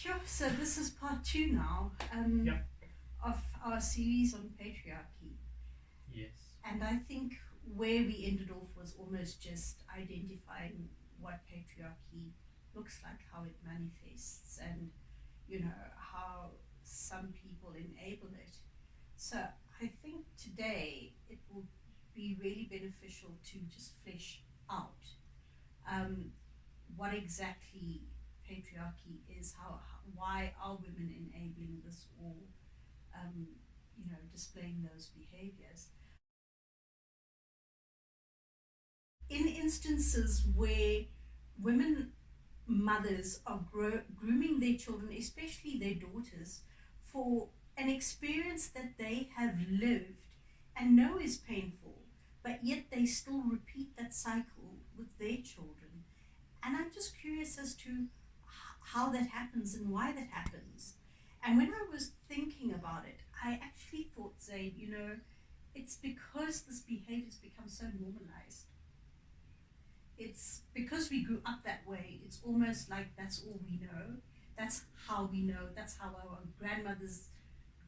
Sure. So this is part two now Yep. of our series on patriarchy, Yes. and I think where we ended off was almost just identifying what patriarchy looks like, how it manifests, and how some people enable it. So I think today it will be really beneficial to just flesh out um, what exactly patriarchy is, why are women enabling this or um, displaying those behaviors. In instances where women mothers are grooming their children, especially their daughters, for an experience that they have lived and know is painful, but yet they still repeat that cycle with their children. And I'm just curious as to how that happens and why that happens. And when I was thinking about it, I actually thought, Zaid, it's because this behavior has become so normalized. It's because we grew up that way. It's almost like that's all we know. That's how we know. That's how our grandmothers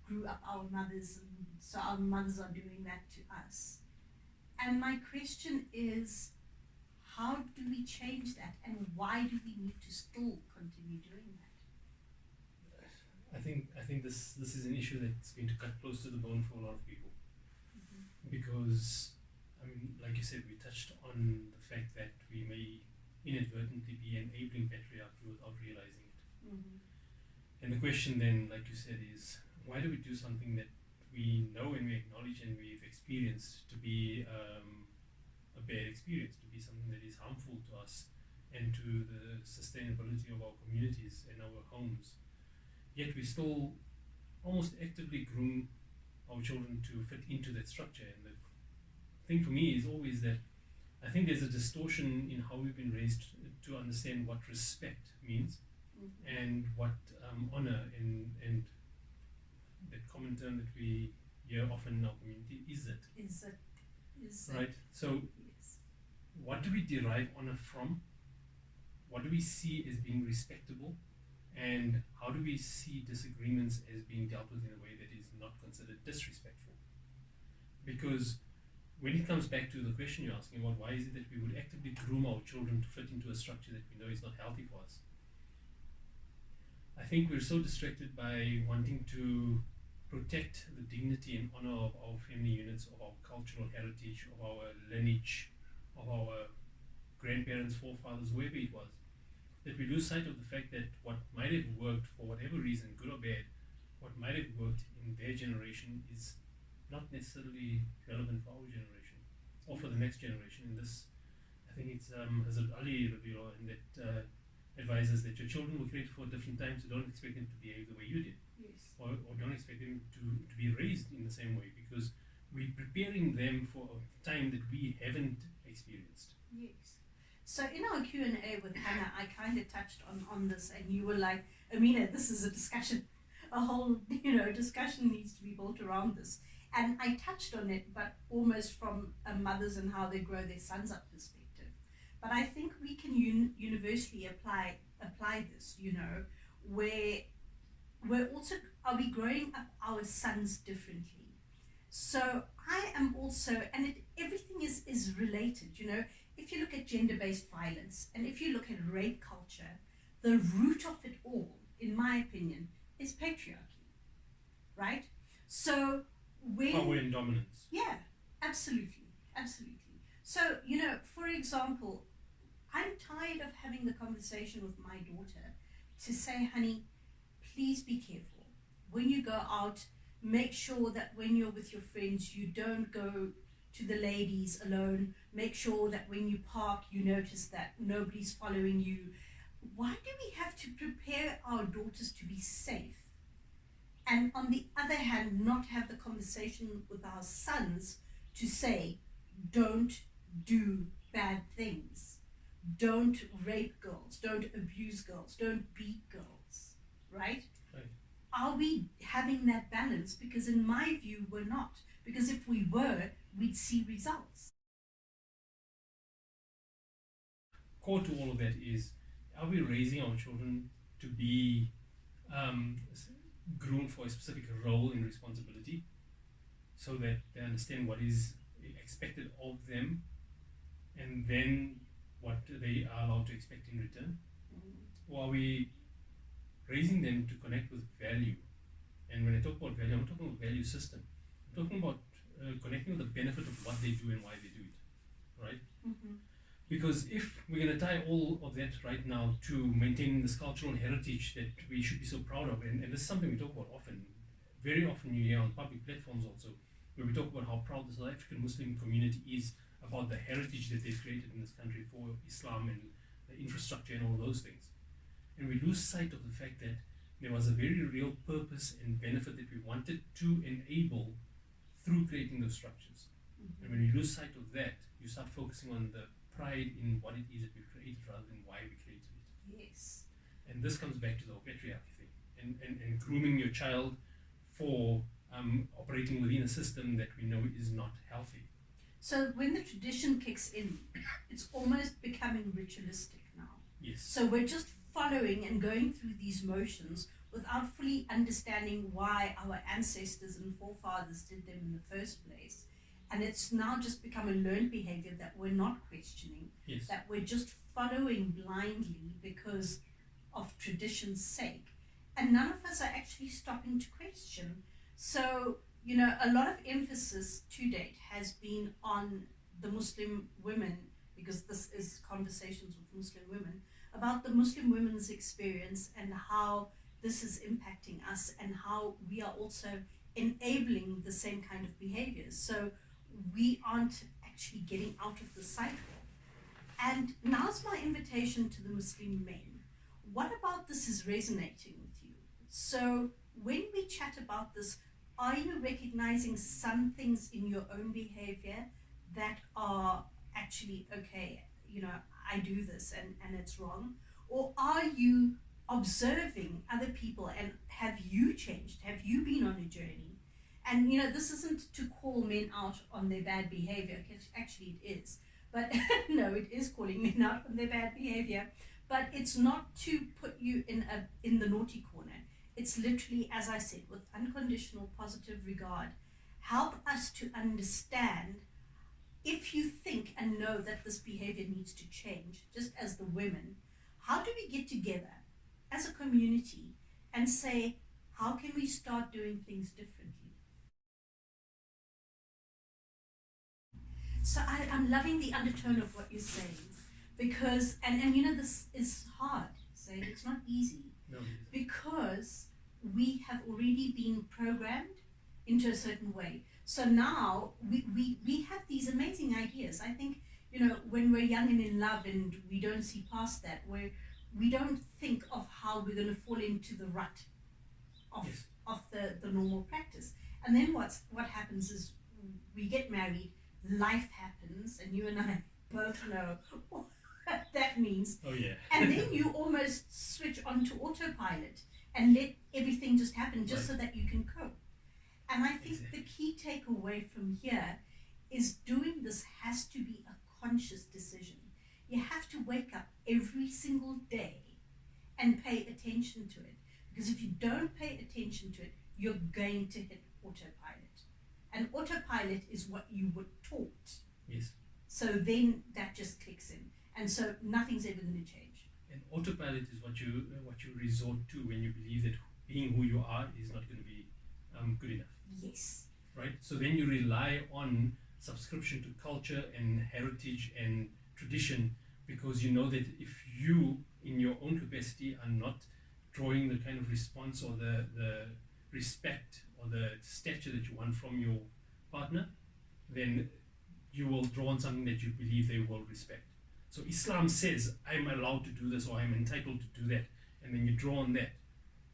grew up, our mothers, and so our mothers are doing that to us. And my question is, how do we change that, and why do we need to still continue doing that? I think this is an issue that's going to cut close to the bone for a lot of people Mm-hmm. because I mean, like you said, we touched on the fact that we may inadvertently be enabling patriarchy without realizing it. Mm-hmm. And the question then, like you said, is why do we do something that we know and we acknowledge and we've experienced to be a bad experience, to be something that is harmful to us and to the sustainability of our communities and our homes? Yet we still almost actively groom our children to fit into that structure. And the thing for me is always that I think there's a distortion in how we've been raised to understand what respect means Mm-hmm. and what honor and that common term that we hear often in our community is it. Is it? Is Right? it? So, Yes. what do we derive honor from? What do we see as being respectable? And how do we see disagreements as being dealt with in a way that is not considered disrespectful? Because when it comes back to the question you're asking about, why is it that we would actively groom our children to fit into a structure that we know is not healthy for us? I think we're so distracted by wanting to protect the dignity and honor of our family units, of our cultural heritage, of our lineage, of our grandparents, forefathers, whoever it was, that we lose sight of the fact that what might have worked for whatever reason, good or bad, what might have worked in their generation is not necessarily relevant for our generation or for the next generation. And this, I think it's Hazrat Ali and that advises that your children were created for different times, so don't expect them to behave the way you did, Yes. or don't expect them to be raised in the same way because we're preparing them for a time that we haven't experienced. Yes. So in our Q&A with Hannah, I kind of touched on this, and you were like, Amina, this is a discussion. A whole, discussion needs to be built around this. And I touched on it, but almost from a mothers and how they grow their sons up perspective. But I think we can universally apply this, where we're also, are we growing up our sons differently? So I am also, and everything is related. If you look at gender-based violence, and if you look at rape culture, the root of it all, in my opinion, is patriarchy, right? So Power when, and dominance. yeah, absolutely, absolutely. So for example, I'm tired of having the conversation with my daughter to say, honey, please be careful. When you go out, make sure that when you're with your friends, you don't go to the ladies alone. Make sure that when you park, you notice that nobody's following you. Why do we have to prepare our daughters to be safe? And on the other hand, not have the conversation with our sons to say, don't do bad things. Don't rape girls. Don't abuse girls. Don't beat girls. Right? Right. Are we having that balance? Because in my view, we're not. Because if we were, we'd see results. Core to all of that is, are we raising our children to be groomed for a specific role and responsibility, so that they understand what is expected of them, and then what they are allowed to expect in return? Or are we raising them to connect with value? And when I talk about value, I'm not talking about value system. I'm talking about connecting with the benefit of what they do and why they do it, right? Because if we're going to tie all of that right now to maintaining this cultural heritage that we should be so proud of, and this is something we talk about often, very often you hear on public platforms also, where we talk about how proud the South African Muslim community is about the heritage that they've created in this country for Islam and the infrastructure and all those things. And we lose sight of the fact that there was a very real purpose and benefit that we wanted to enable through creating those structures. And when you lose sight of that, you start focusing on the pride in what it is that we created rather than why we created it. Yes. And this comes back to the whole patriarchy thing, and grooming your child for operating within a system that we know is not healthy. So when the tradition kicks in, it's almost becoming ritualistic now. Yes. So we're just following and going through these motions without fully understanding why our ancestors and forefathers did them in the first place. And it's now just become a learned behavior that we're not questioning, Yes. that we're just following blindly because of tradition's sake. And none of us are actually stopping to question. So, you know, a lot of emphasis to date has been on the Muslim women, because this is conversations with Muslim women, about the Muslim women's experience and how this is impacting us and how we are also enabling the same kind of behaviors. So we aren't actually getting out of the cycle. And now's my invitation to the Muslim men. What about this is resonating with you? So when we chat about this, are you recognizing some things in your own behavior that are actually, okay, you know, I do this and it's wrong? Or are you observing other people and have you changed? Have you been on a journey? And you know, this isn't to call men out on their bad behavior, actually it is. But no, it is calling men out on their bad behavior. But it's not to put you in the naughty corner. It's literally, as I said, with unconditional positive regard, help us to understand if you think and know that this behavior needs to change, just as the women, how do we get together as a community and say, how can we start doing things differently? So I'm loving the undertone of what you're saying, because, and you know, this is hard, say, it's not easy, No. because we have already been programmed into a certain way. So now we have these amazing ideas. I think, you know, when we're young and in love and we don't see past that, we don't think of how we're going to fall into the rut of, Yes. of the normal practice. And then what happens is we get married, life happens, and you and I both know what that means. Oh yeah. And then you almost switch onto autopilot and let everything just happen just Right. so that you can cope. And I think Exactly. the key takeaway from here is doing this has to be a conscious decision. You have to wake up every single day and pay attention to it. Because if you don't pay attention to it, you're going to hit autopilot. And autopilot is what you were taught. Yes. So then that just clicks in. And so nothing's ever going to change. And autopilot is what you resort to when you believe that being who you are is not going to be good enough. Yes. Right? So then you rely on subscription to culture and heritage and tradition, because you know that if you, in your own capacity, are not drawing the kind of response or the respect or the stature that you want from your partner, then you will draw on something that you believe they will respect. So Islam says, I'm allowed to do this or I'm entitled to do that. And then you draw on that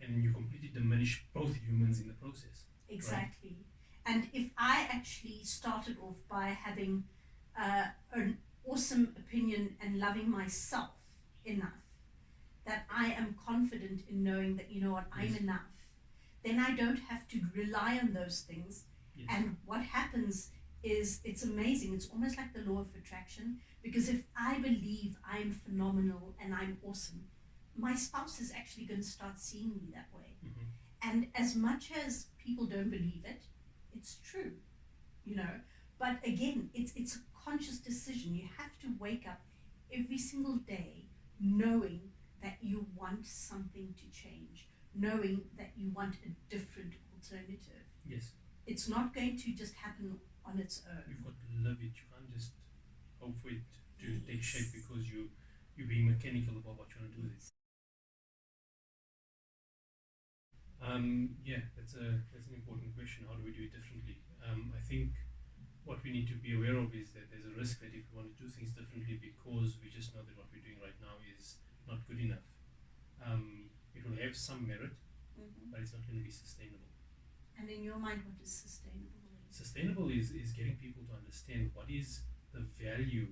and you completely diminish both humans in the process. Exactly. Right? And if I actually started off by having an awesome opinion and loving myself enough, that I am confident in knowing that, you know what, I'm Yes. enough, then I don't have to rely on those things. Yes. And what happens is, it's amazing. It's almost like the law of attraction, because if I believe I'm phenomenal and I'm awesome, my spouse is actually going to start seeing me that way. Mm-hmm. And as much as people don't believe it, it's true, you know. But again, it's a conscious decision. You have to wake up every single day knowing that you want something to change, knowing that you want a different alternative. Yes. It's not going to just happen on its own. You've got to live it. You can't just hope for it to take Yes. shape because you're being mechanical about what you want to do with it. Yeah, that's an important question. How do we do it differently? I think what we need to be aware of is that there's a risk that if we want to do things differently because we just know that what we're doing right now is not good enough, it will have some merit, but it's not going to be sustainable. And in your mind, what is sustainable? Sustainable is getting people to understand what is the value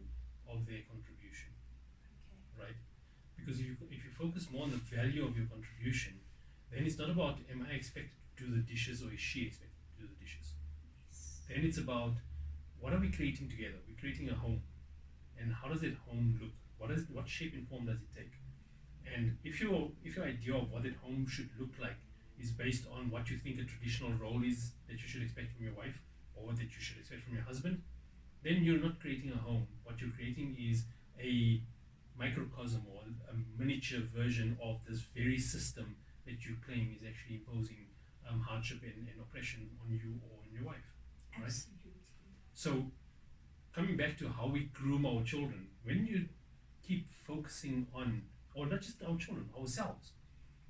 of their contribution, Okay. right? Because if you focus more on the value of your contribution, then it's not about am I expected to do the dishes or is she expected to do the dishes. Yes. Then it's about what are we creating together? We're creating a home, and how does that home look? What shape and form does it take? And if your idea of what that home should look like is based on what you think a traditional role is that you should expect from your wife or that you should expect from your husband, then you're not creating a home. What you're creating is a microcosm or a miniature version of this very system that you claim is actually imposing hardship and oppression on you or on your wife. Right? Absolutely. So, coming back to how we groom our children, when you keep focusing on, or not just our children, ourselves,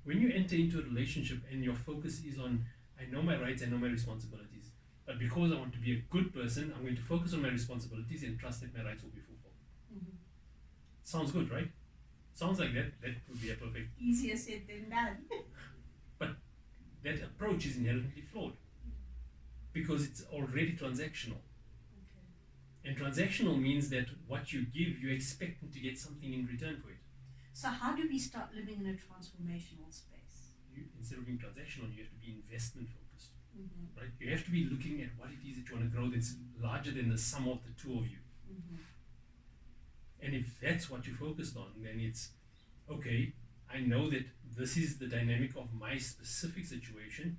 when you enter into a relationship and your focus is on, I know my rights, I know my responsibilities, but because I want to be a good person, I'm going to focus on my responsibilities and trust that my rights will be fulfilled. Mm-hmm. Sounds good, right? Sounds like that would be a perfect. Easier said than done. But that approach is inherently flawed because it's already transactional. Okay. And transactional means that what you give, you expect to get something in return for it. So how do we start living in a transformational space? Instead of being transactional, you have to be investment focused. Mm-hmm. Right? You have to be looking at what it is that you want to grow that's larger than the sum of the two of you. Mm-hmm. And if that's what you're focused on, then it's okay, I know that this is the dynamic of my specific situation,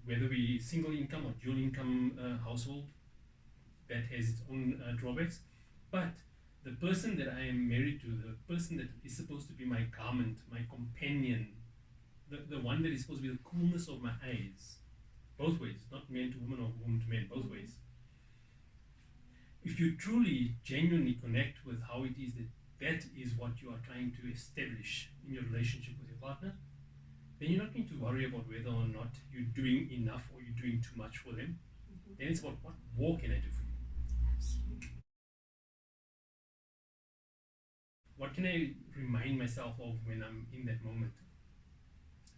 whether we single income or dual income household, that has its own drawbacks. But the person that I am married to, the person that is supposed to be my garment, my companion, the one that is supposed to be the coolness of my eyes, both ways, not man to woman or woman to man, both ways. If you truly, genuinely connect with how it is that that is what you are trying to establish in your relationship with your partner, then you're not going to worry about whether or not you're doing enough or you're doing too much for them. Mm-hmm. Then it's about what more can I do for you? Absolutely. What can I remind myself of when I'm in that moment?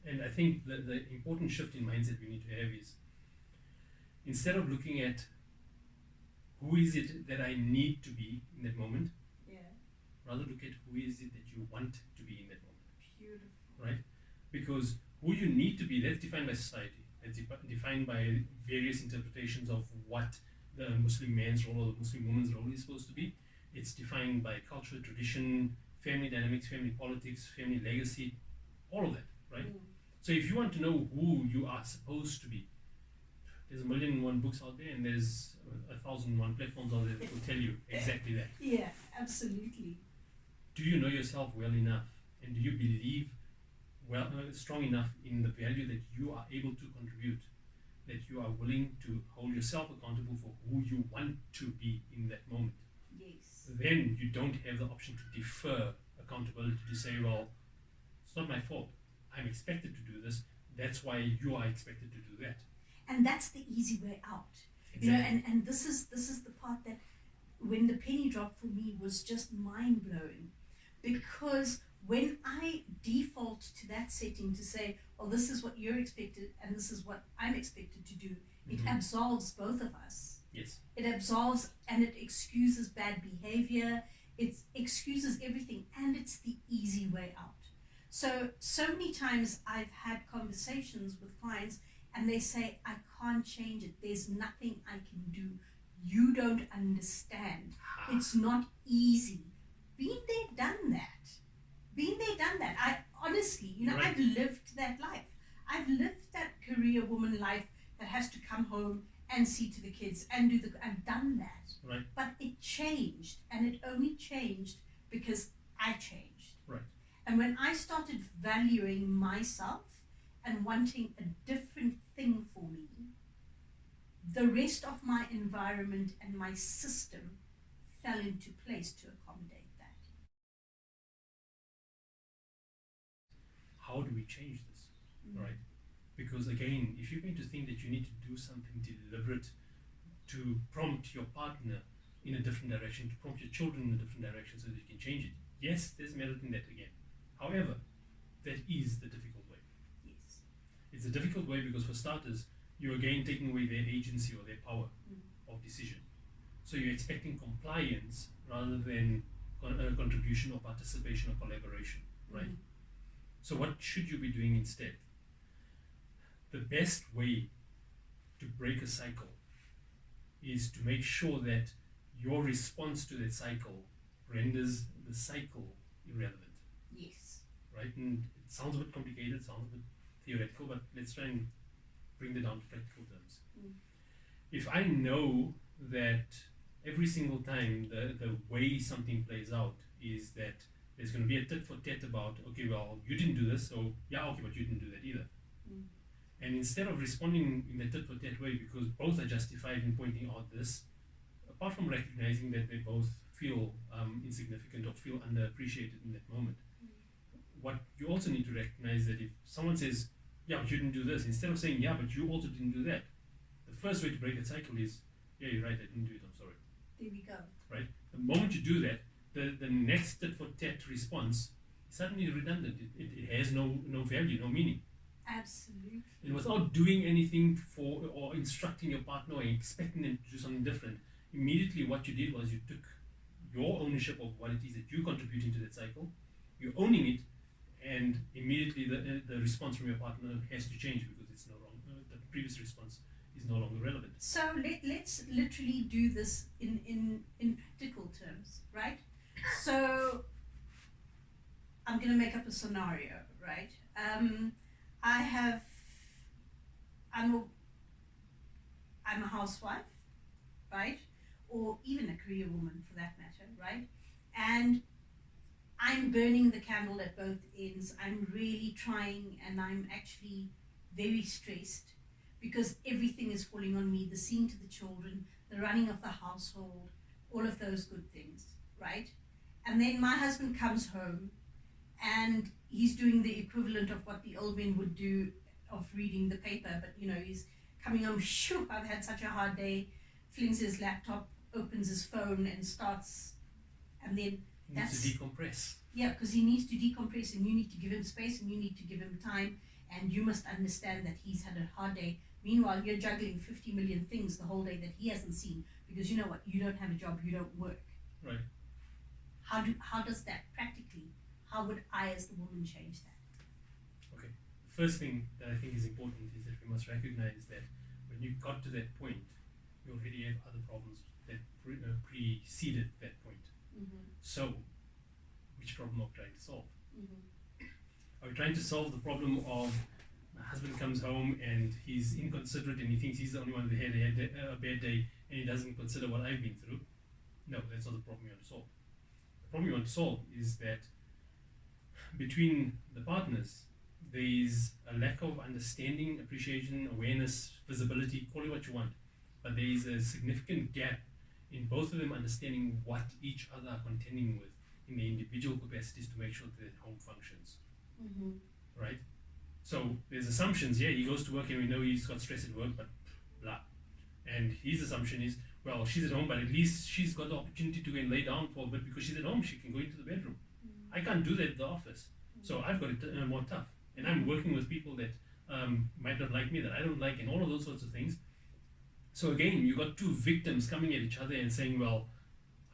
And I think the important shift in mindset we need to have is instead of looking at who is it that I need to be in that moment, rather look at who is it that you want to be in that moment. Beautiful. Right? Because who you need to be, that's defined by society. That's defined by various interpretations of what the Muslim man's role or the Muslim woman's role is supposed to be. It's defined by culture, tradition, family dynamics, family politics, family legacy, all of that, right? Mm. So if you want to know who you are supposed to be, there's 1,000,001 books out there and there's 1,001 platforms out there that will tell you exactly that. Yeah, absolutely. Do you know yourself well enough, and do you believe strong enough in the value that you are able to contribute, that you are willing to hold yourself accountable for who you want to be in that moment? Yes. Then you don't have the option to defer accountability to say, well, it's not my fault. I'm expected to do this. That's why you are expected to do that. And that's the easy way out. Exactly. You know, and this is the part that when the penny dropped for me was just mind blowing. Because when I default to that setting to say, well, this is what you're expected and this is what I'm expected to do, it absolves both of us. Yes. It absolves and it excuses bad behavior, it excuses everything, and it's the easy way out. So many times I've had conversations with clients and they say, I can't change it. There's nothing I can do. You don't understand. It's not easy. Been there, done that. I You know, Right. I've lived that life. I've lived that career woman life that has to come home and see to the kids and do the. I've done that. Right. But it changed, and it only changed because I changed. Right. And when I started valuing myself and wanting a different thing for me, the rest of my environment and my system fell into place to accommodate that. How do we change this? Right? Because again, if you're going to think that you need to do something deliberate to prompt your partner in a different direction, to prompt your children in a different direction so that you can change it, yes, there's merit in that again. However, that is the difficult way. Yes. It's a difficult way because, for starters, you're again taking away their agency or their power of decision. So you're expecting compliance rather than contribution or participation or collaboration, right? So what should you be doing instead? The best way to break a cycle is to make sure that your response to that cycle renders the cycle irrelevant. Yes. Right? And it sounds a bit complicated, sounds a bit theoretical, but let's try and bring that down to practical terms. If I know that every single time the way something plays out is that there's going to be a tit for tat about, okay, well, you didn't do this, so yeah, okay, but you didn't do that either. And instead of responding in the tit for tat way, because both are justified in pointing out this, apart from recognizing that they both feel insignificant or feel underappreciated in that moment, what you also need to recognize that if someone says, yeah, but you didn't do this, instead of saying, yeah, but you also didn't do that, the first way to break that cycle is, yeah, you're right, I didn't do it, I'm sorry. There we go. Right? The moment you do that, the next tit for tat response is suddenly redundant. It has no value, no meaning. Absolutely. And without doing anything for or instructing your partner or expecting them to do something different, immediately what you did was you took your ownership of what it is that you contribute into that cycle, you're owning it, and immediately the response from your partner has to change because it's no longer, the previous response is no longer relevant. So let's literally do this in practical terms, right? So I'm going to make up a scenario, right? I'm a housewife, right? Or even a career woman for that matter, right? And I'm burning the candle at both ends. I'm really trying, and I'm actually very stressed because everything is falling on me, the seeing to the children, the running of the household, all of those good things, right? And then my husband comes home and he's doing the equivalent of what the old men would do of reading the paper, but you know, he's coming home, shoo, I've had such a hard day, flings his laptop, opens his phone and starts, and then He needs to decompress. Yeah, because he needs to decompress and you need to give him space and you need to give him time, and you must understand that he's had a hard day. Meanwhile, you're juggling 50 million things the whole day that he hasn't seen because you know what, you don't have a job, you don't work. Right. How does that practically, how would I as the woman change that? Okay. The first thing that I think is important is that we must recognize that when you got to that point, you already have other problems that preceded that point. So, which problem are we trying to solve? Are we trying to solve the problem of my husband comes home and he's inconsiderate and he thinks he's the only one that had a bad day and he doesn't consider what I've been through? No, that's not the problem you want to solve. The problem you want to solve is that between the partners, there is a lack of understanding, appreciation, awareness, visibility, call it what you want, but there is a significant gap in both of them understanding what each other are contending with in their individual capacities to make sure that home functions. Right? So there's assumptions, yeah, he goes to work and we know he's got stress at work, but blah. And his assumption is, well, she's at home, but at least she's got the opportunity to go and lay down for a bit because she's at home, she can go into the bedroom. I can't do that at the office. So I've got it more tough. And I'm working with people that might not like me, that I don't like, and all of those sorts of things. So again, you got two victims coming at each other and saying, well,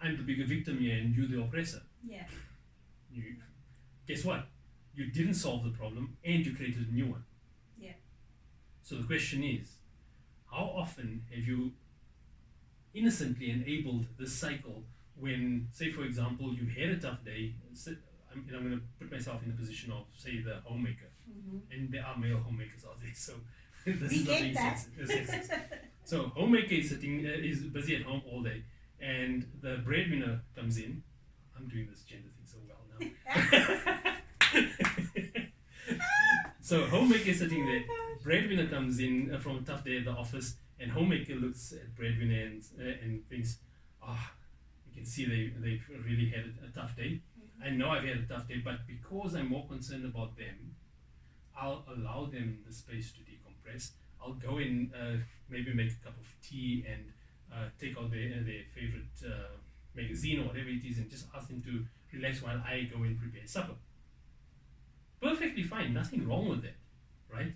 I'm the bigger victim here and you the oppressor. Yeah. Guess what? You didn't solve the problem and you created a new one. Yeah. So the question is, how often have you innocently enabled this cycle when, say for example, you had a tough day, I'm going to put myself in the position of, say, the homemaker, Mm-hmm. and there are male homemakers out there, so this We is not get being that. sexist. So homemaker is sitting, is busy at home all day, and the breadwinner comes in. I'm doing this gender thing so well now. So homemaker is sitting there. Breadwinner comes in from a tough day at the office, and homemaker looks at breadwinner and thinks, ah, you can see they've really had a tough day. I know I've had a tough day, but because I'm more concerned about them, I'll allow them the space to decompress. I'll go in, maybe make a cup of tea and take out their favorite magazine or whatever it is, and just ask them to relax while I go and prepare supper. Perfectly fine, nothing wrong with that, right?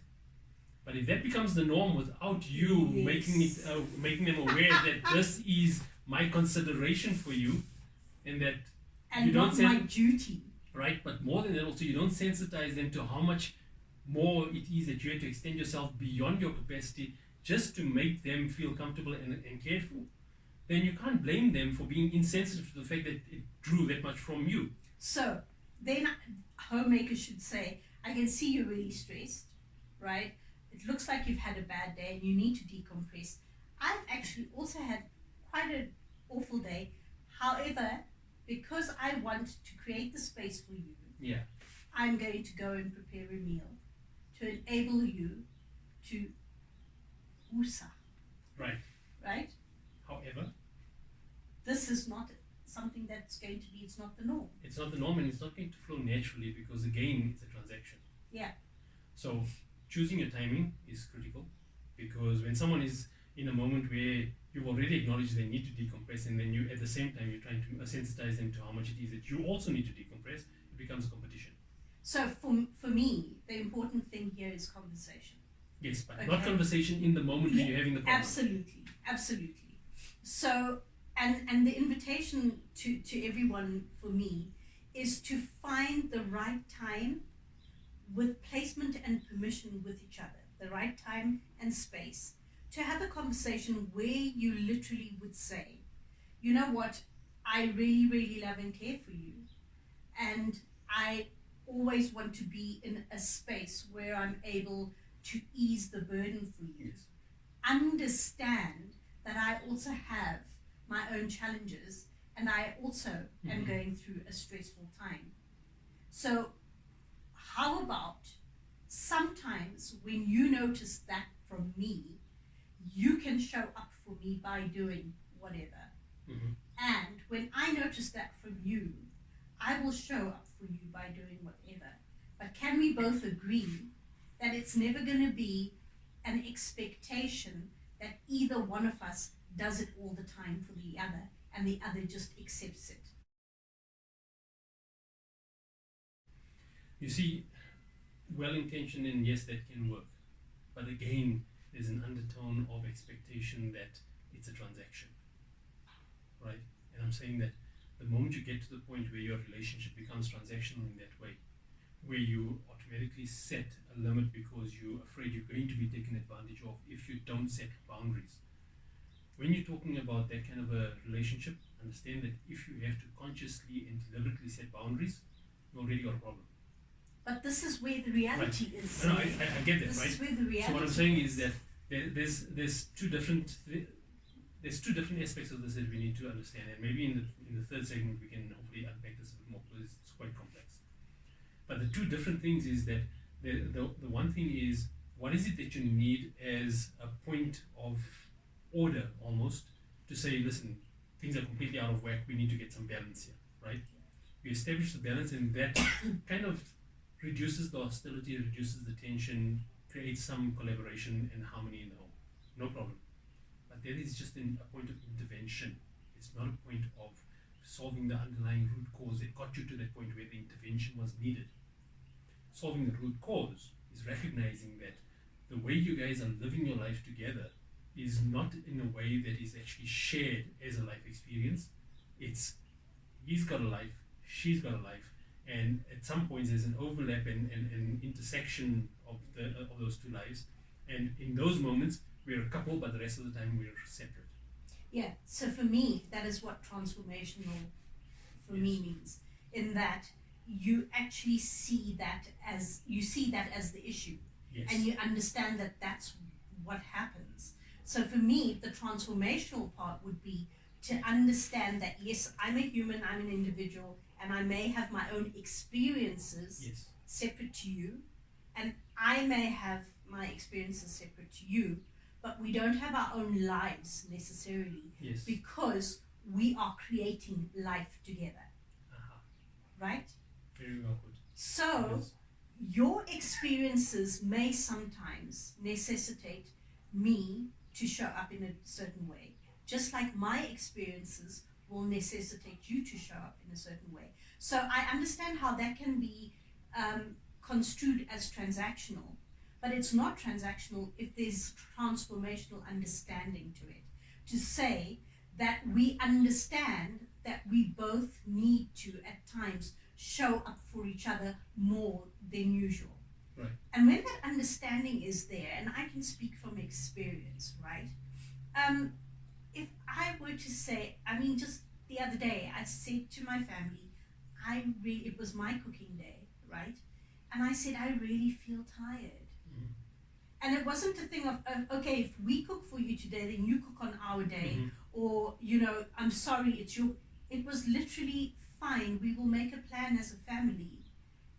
But if that becomes the norm without you Yes. making them aware that this is my consideration for you, and that And you don't not my duty. right, but more than that, also you don't sensitize them to how much more it is that you have to extend yourself beyond your capacity just to make them feel comfortable and cared for, then you can't blame them for being insensitive to the fact that it drew that much from you. So then homemakers should say, I can see you're really stressed, right? It looks like you've had a bad day and you need to decompress. I've actually also had quite an awful day. However, because I want to create the space for you, Yeah. I'm going to go and prepare a meal to enable you to usa, Right. right? However, This is not something that's going to be, it's not the norm. it's not the norm, and it's not going to flow naturally because, again, it's a transaction. Yeah. So choosing your timing is critical, because when someone is in a moment where you've already acknowledged they need to decompress, and then you at the same time you're trying to sensitize them to how much it is that you also need to decompress, it becomes a competition. So for me, the important thing here is conversation. Yes, but Okay. not conversation in the moment when you're having the problem. Absolutely. So and the invitation to everyone for me is to find the right time with placement and permission with each other, the right time and space, to have a conversation where you literally would say, you know what, I really, really love and care for you, and I always want to be in a space where I'm able to ease the burden for you. Yes. Understand that I also have my own challenges, and I also am going through a stressful time. So how about sometimes when you notice that from me, you can show up for me by doing whatever. Mm-hmm. And when I notice that from you, I will show up for you by doing whatever. But can we both agree that it's never going to be an expectation that either one of us does it all the time for the other and the other just accepts it? You see, well-intentioned, and yes, that can work. But again, there's an undertone of expectation that it's a transaction, right? And I'm saying that the moment you get to the point where your relationship becomes transactional in that way, where you automatically set a limit because you're afraid you're going to be taken advantage of if you don't set boundaries. When you're talking about that kind of a relationship, understand that if you have to consciously and deliberately set boundaries, you already got a problem. But this is where the reality is. No, I get that, This right? is where the reality. So what I'm saying is that there's two different aspects of this that we need to understand, and maybe in the third segment we can hopefully unpack this a bit more because it's quite complex. But the two different things is that the one thing is, what is it that you need as a point of order almost to say, listen, things are completely out of whack, we need to get some balance here, right? You establish the balance, and that kind of reduces the hostility, reduces the tension, creates some collaboration and harmony in the home. No problem. But that is just a point of intervention. It's not a point of solving the underlying root cause that got you to that point where the intervention was needed. Solving the root cause is recognizing that the way you guys are living your life together is not in a way that is actually shared as a life experience. It's he's got a life, she's got a life, and at some points there's an overlap and intersection of those two lives, and in those moments we're a couple, but the rest of the time we're separate. Yeah, so for me, that is what transformational for me means. In that you actually see that as the issue, Yes. and you understand that that's what happens. So for me, the transformational part would be to understand that yes, I'm a human, I'm an individual, and I may have my own experiences Yes. separate to you, and I may have my experiences separate to you, but we don't have our own lives necessarily, Yes. because we are creating life together, Uh-huh. right? Very well put. So Yes. your experiences may sometimes necessitate me to show up in a certain way, just like my experiences will necessitate you to show up in a certain way. So I understand how that can be construed as transactional, but it's not transactional if there's transformational understanding to it. To say that we understand that we both need to, at times, show up for each other more than usual. Right. And when that understanding is there, and I can speak from experience, right? If I were to say, I mean, just the other day, I said to my family, it was my cooking day, right? And I said, I really feel tired. Mm-hmm. And it wasn't a thing of, okay, if we cook for you today, then you cook on our day, Mm-hmm. or, I'm sorry, it's your. It was literally fine. We will make a plan as a family,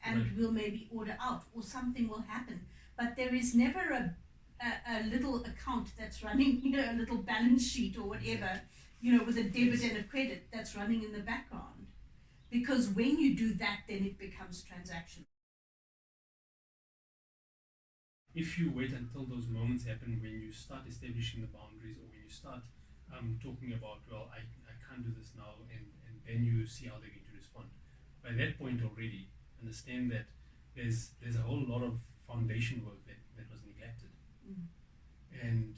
and Right. we'll maybe order out, or something will happen. But there is never a little account that's running, a little balance sheet or whatever, with a debit Yes. and a credit that's running in the background. Because when you do that, then it becomes transactional. If you wait until those moments happen when you start establishing the boundaries, or when you start talking about, well, I can't do this now, and then you see how they're going to respond. By that point already, understand that there's a whole lot of foundation work that was neglected. Mm. And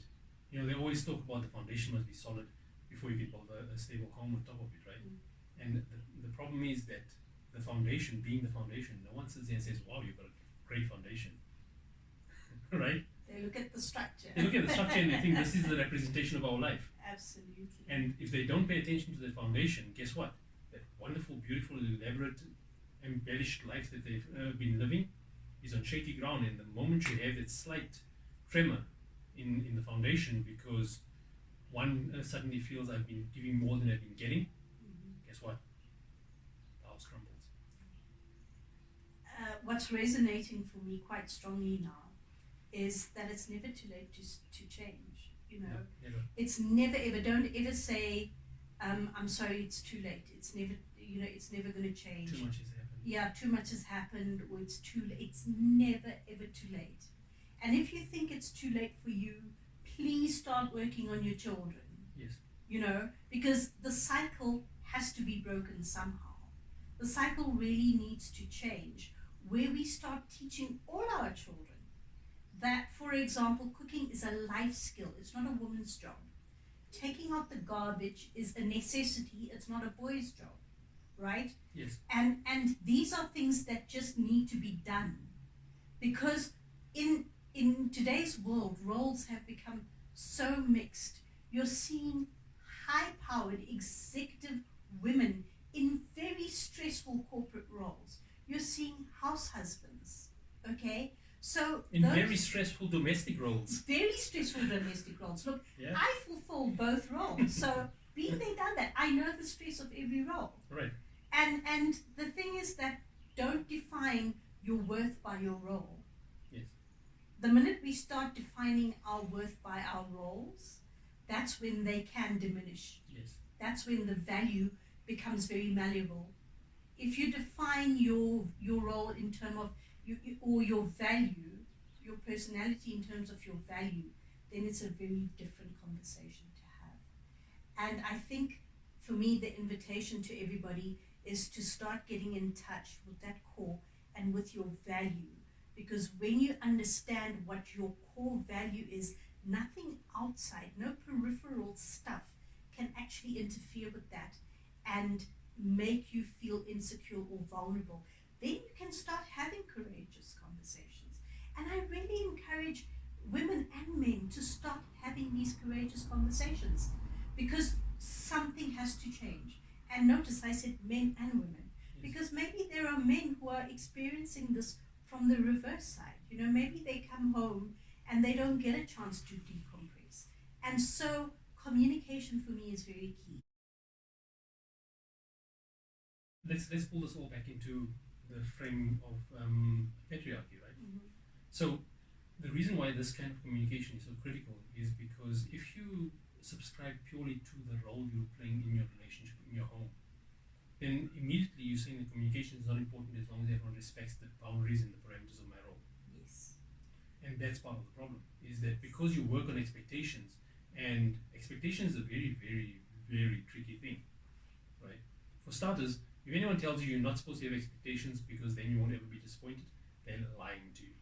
they always talk about the foundation must be solid before you can build a stable home on top of it, right? Mm. And the problem is that the foundation, being the foundation, no one sits there and says, wow, you've got a great foundation. Right? They look at the structure. They look at the structure and they think this is the representation of our life. Absolutely. And if they don't pay attention to the foundation, guess what? That wonderful, beautiful, elaborate, embellished life that they've been living is on shaky ground. And the moment you have that slight tremor in the foundation, because one suddenly feels I've been giving more than I've been getting, guess what? The house crumbles. What's resonating for me quite strongly now is that it's never too late to change. No, never. It's never ever. Don't ever say, "I'm sorry, it's too late." It's never. It's never going to change. Too much has happened. Yeah, too much has happened, or it's too late. It's never ever too late. And if you think it's too late for you, please start working on your children. Yes. Because the cycle has to be broken somehow. The cycle really needs to change, where we start teaching all our children that, for example, cooking is a life skill. It's not a woman's job. Taking out the garbage is a necessity. It's not a boy's job, right? Yes. And these are things that just need to be done, because in today's world, roles have become so mixed. You're seeing high-powered executive women in very stressful corporate roles. You're seeing house husbands, okay? So in very stressful domestic roles. Very stressful domestic roles. Look, yeah. I fulfill both roles. So being there, done that, I know the stress of every role. Right. And the thing is that don't define your worth by your role. Yes. The minute we start defining our worth by our roles, that's when they can diminish. Yes. That's when the value becomes very malleable. If you define your role in terms of or your value, your personality in terms of your value, then it's a very different conversation to have. And I think for me, the invitation to everybody is to start getting in touch with that core and with your value. Because when you understand what your core value is, nothing outside, no peripheral stuff can actually interfere with that and make you feel insecure or vulnerable. Then you can start having courageous conversations. And I really encourage women and men to start having these courageous conversations, because something has to change. And notice I said men and women, because maybe there are men experiencing this from the reverse side. You know, maybe they come home and they don't get a chance to decompress. And so communication for me is very key. Let's pull this all back into the frame of patriarchy, right? Mm-hmm. So the reason why this kind of communication is so critical is because if you subscribe purely to the role you're playing in your relationship, in your home, then immediately you're saying that communication is not important as long as everyone respects the boundaries and the parameters of my role. Yes. And that's part of the problem, is that because you work on expectations, and expectation is a very, very, very tricky thing, right? For starters, if anyone tells you you're not supposed to have expectations because then you won't ever be disappointed, they're lying to you.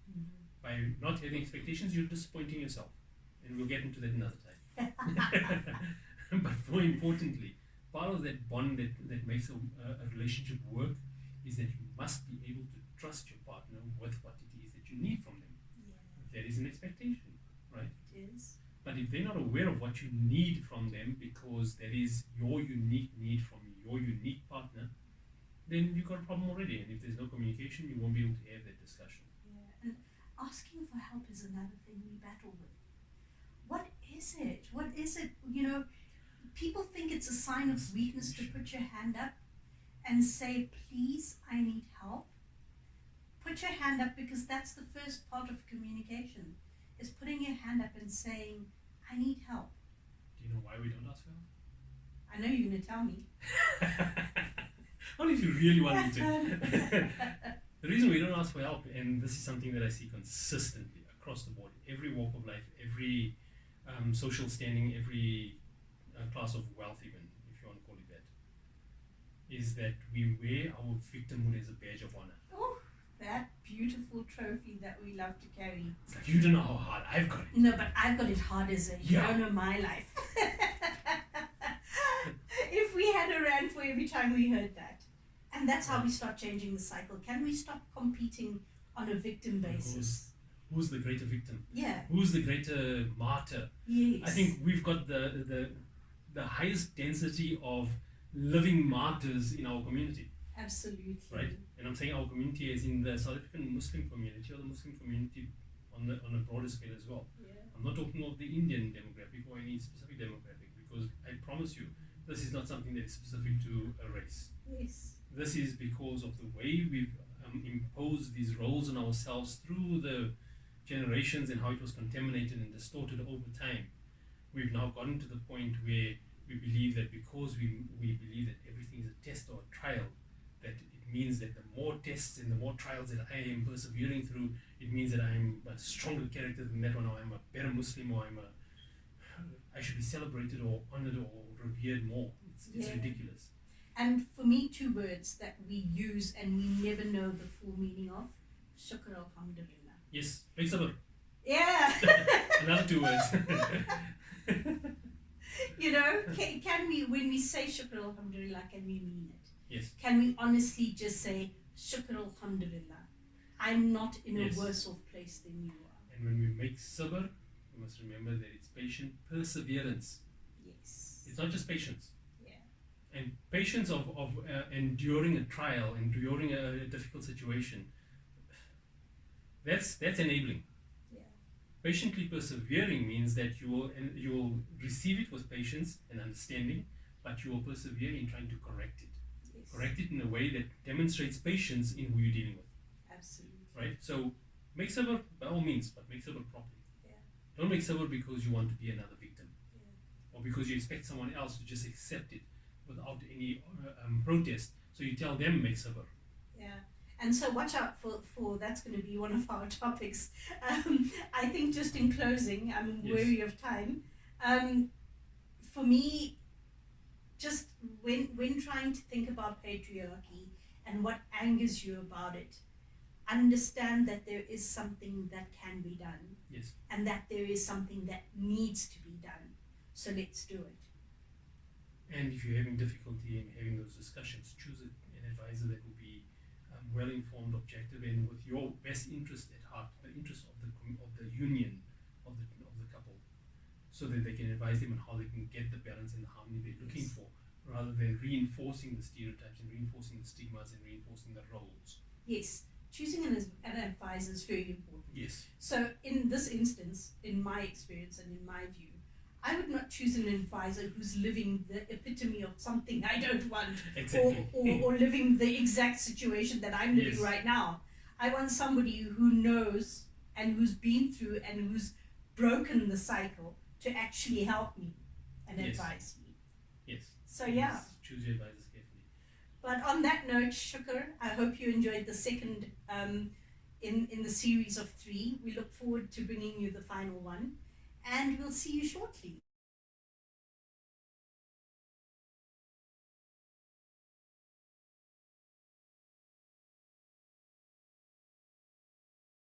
Mm-hmm. By not having expectations, you're disappointing yourself. And we'll get into that another time. But more importantly, part of that bond that makes a relationship work is that you must be able to trust your partner with what it is that you need from them. Yeah. That is an expectation, right? It is. But if they're not aware of what you need from them because that is your unique need from your unique partner, then you've got a problem already. And if there's no communication, you won't be able to have that discussion. Yeah. And asking for help is another thing we battle with. What is it? What is it? You know, people think it's a sign of weakness to put your hand up and say, please, I need help. Put your hand up, because that's the first part of communication, is putting your hand up and saying, I need help. Do you know why we don't ask for help? I know you're going to tell me. Only if you really want me to. The reason we don't ask for help, and this is something that I see consistently across the board, every walk of life, every social standing, every class of wealth, even if you want to call it that, is that we wear our victimhood as a badge of honor. Oh, that beautiful trophy that we love to carry. It's like, you don't know how hard I've got it. No, but I've got it hard as a Yeah. You don't know my life. If we had a rand for every time we heard that. And that's how we start changing the cycle. Can we stop competing on a victim basis? Who's the greater victim? Yeah. Who's the greater martyr? Yes. I think we've got the highest density of living martyrs in our community. Absolutely. Right? And I'm saying our community is in the South African Muslim community, or the Muslim community on a broader scale as well. Yeah. I'm not talking of the Indian demographic or any specific demographic, because I promise you, this is not something that is specific to a race. Yes. This is because of the way we've imposed these roles on ourselves through the generations and how it was contaminated and distorted over time. We've now gotten to the point where we believe that because we believe that everything is a test or a trial, that it means that the more tests and the more trials that I am persevering through, it means that I am a stronger character than that one, or I'm a better Muslim, or I should be celebrated or honored or revered more. It's ridiculous. And for me, two words that we use and we never know the full meaning of: shukr alhamdulillah. Yes, big sabr. Yeah. Another two words. You know, can we, when we say shukr alhamdulillah, can we mean it? Yes. Can we honestly just say shukr alhamdulillah, I'm not in a worse off place than you are? And when we make sabr, we must remember that it's patient perseverance. Yes. It's not just patience. Yeah. And patience of enduring a trial, enduring a difficult situation, that's enabling. Yeah. Patiently persevering means that you will receive it with patience and understanding, but you will persevere in trying to correct it. Yes. Correct it in a way that demonstrates patience in who you're dealing with. Absolutely. Right? So make sabr by all means, but make sabr properly. Yeah. Don't make sabr because you want to be another victim, Yeah. or because you expect someone else to just accept it without any protest. So you tell them make sabr. Yeah. And so watch out for that's going to be one of our topics. I think just in closing, I'm wary of time. For me, just when trying to think about patriarchy and what angers you about it, understand that there is something that can be done. Yes. And that there is something that needs to be done. So let's do it. And if you're having difficulty in having those discussions, choose an advisor that will be well-informed, objective, and with your best interest at heart, the interest of the union of the couple, so that they can advise them on how they can get the balance and the harmony they're looking for, rather than reinforcing the stereotypes and reinforcing the stigmas and reinforcing the roles. Yes, choosing an advisor is very important. Yes. So, in this instance, in my experience and in my view, I would not choose an advisor who's living the epitome of something I don't want, Exactly. or living the exact situation that I'm living Yes. right now. I want somebody who knows and who's been through and who's broken the cycle to actually help me and Yes. advise me. Yes. So, yeah. Choose your advisors carefully. But on that note, Shukr, I hope you enjoyed the second in the series of 3. We look forward to bringing you the final one, and we'll see you shortly.